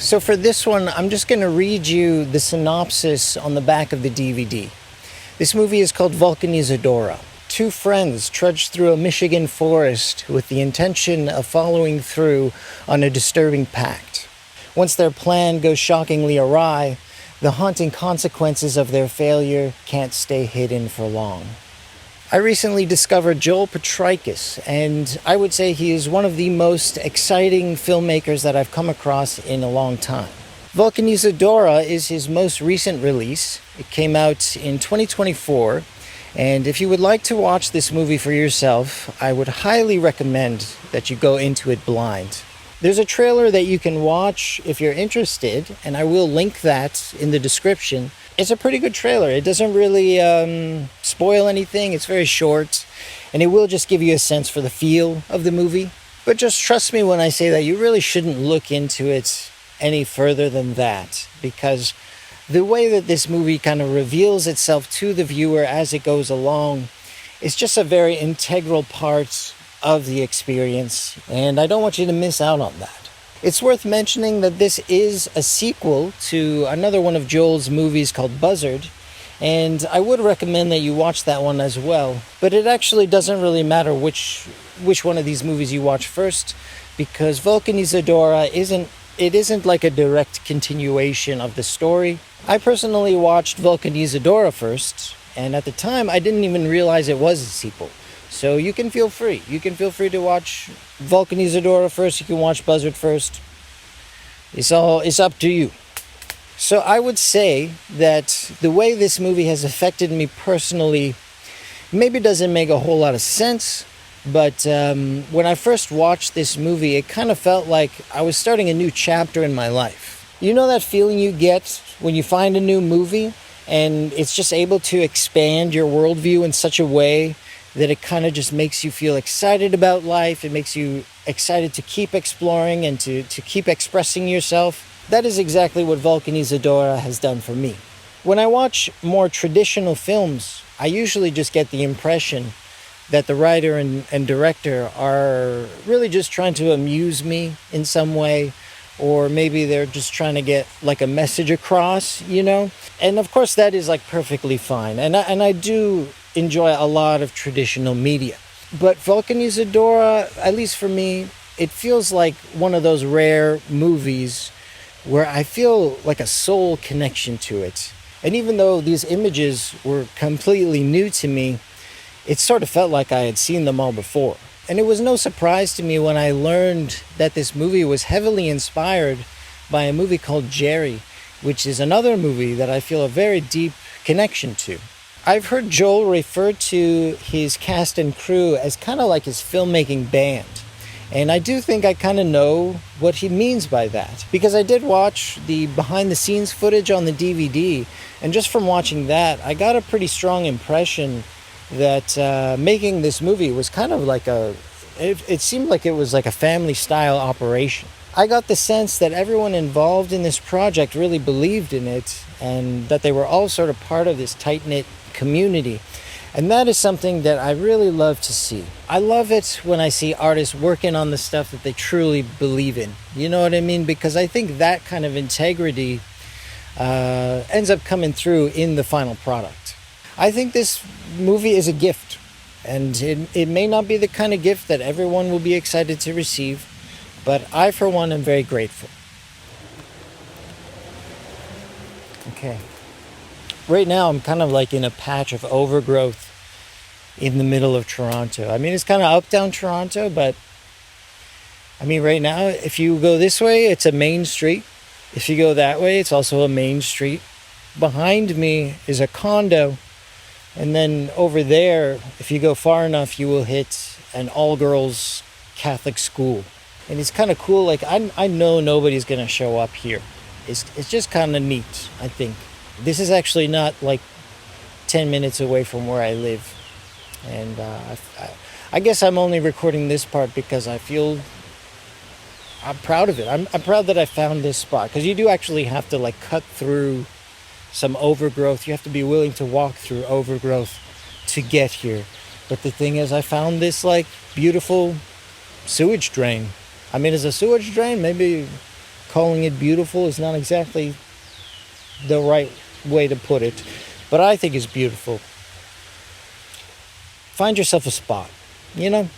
So for this one, I'm just going to read you the synopsis on the back of the DVD. This movie is called Vulcanizadora. Two friends trudge through a Michigan forest with the intention of following through on a disturbing pact. Once their plan goes shockingly awry, the haunting consequences of their failure can't stay hidden for long. I recently discovered Joel Petrikis, and I would say he is one of the most exciting filmmakers that I've come across in a long time. Vulcanizadora is his most recent release. It came out in 2024, and if you would like to watch this movie for yourself, I would highly recommend that you go into it blind. There's a trailer that you can watch if you're interested, and I will link that in the description. It's a pretty good trailer. It doesn't really spoil anything. It's very short, and it will just give you a sense for the feel of the movie. But just trust me when I say that you really shouldn't look into it any further than that, because the way that this movie kind of reveals itself to the viewer as it goes along is just a very integral part of the experience, and I don't want you to miss out on that. It's worth mentioning that this is a sequel to another one of Joel's movies called Buzzard, and I would recommend that you watch that one as well. But it actually doesn't really matter which one of these movies you watch first, because Vulcanizadora isn't like a direct continuation of the story. I personally watched Vulcanizadora first, and at the time I didn't even realize it was a sequel. So you can feel free. You can feel free to watch Vulcanizadora first. You can watch Buzzard first. It's up to you. So I would say that the way this movie has affected me personally maybe doesn't make a whole lot of sense. But when I first watched this movie, it kind of felt like I was starting a new chapter in my life. You know that feeling you get when you find a new movie and it's just able to expand your worldview in such a way that it kind of just makes you feel excited about life. It makes you excited to keep exploring and to keep expressing yourself. That is exactly what Vulcanizadora has done for me. When I watch more traditional films, I usually just get the impression that the writer and director are really just trying to amuse me in some way, or maybe they're just trying to get like a message across, you know? And of course that is like perfectly fine. And I do enjoy a lot of traditional media. But Vulcanizadora, at least for me, it feels like one of those rare movies where I feel like a soul connection to it. And even though these images were completely new to me, it sort of felt like I had seen them all before. And it was no surprise to me when I learned that this movie was heavily inspired by a movie called Jerry, which is another movie that I feel a very deep connection to. I've heard Joel refer to his cast and crew as kind of like his filmmaking band. And I do think I kind of know what he means by that, because I did watch the behind the scenes footage on the DVD, and just from watching that, I got a pretty strong impression that making this movie was kind of like it seemed like it was like a family style operation. I got the sense that everyone involved in this project really believed in it, and that they were all sort of part of this tight-knit community. And that is something that I really love to see. I love it when I see artists working on the stuff that they truly believe in. You know what I mean? Because I think that kind of integrity ends up coming through in the final product. I think this movie is a gift, and it may not be the kind of gift that everyone will be excited to receive, but I, for one, am very grateful. Okay. Right now, I'm kind of like in a patch of overgrowth in the middle of Toronto. I mean, it's kind of uptown Toronto, but I mean, right now, if you go this way, it's a main street. If you go that way, it's also a main street. Behind me is a condo. And then over there, if you go far enough, you will hit an all-girls Catholic school. And it's kind of cool. Like, I know nobody's going to show up here. It's just kind of neat, I think. This is actually not like 10 minutes away from where I live. And I guess I'm only recording this part because I'm proud of it. I'm proud that I found this spot. Because you do actually have to like cut through some overgrowth. You have to be willing to walk through overgrowth to get here. But the thing is, I found this like beautiful sewage drain. I mean, is a sewage drain maybe Calling it beautiful is not exactly the right way to put it, but I think it's beautiful. Find yourself a spot, you know?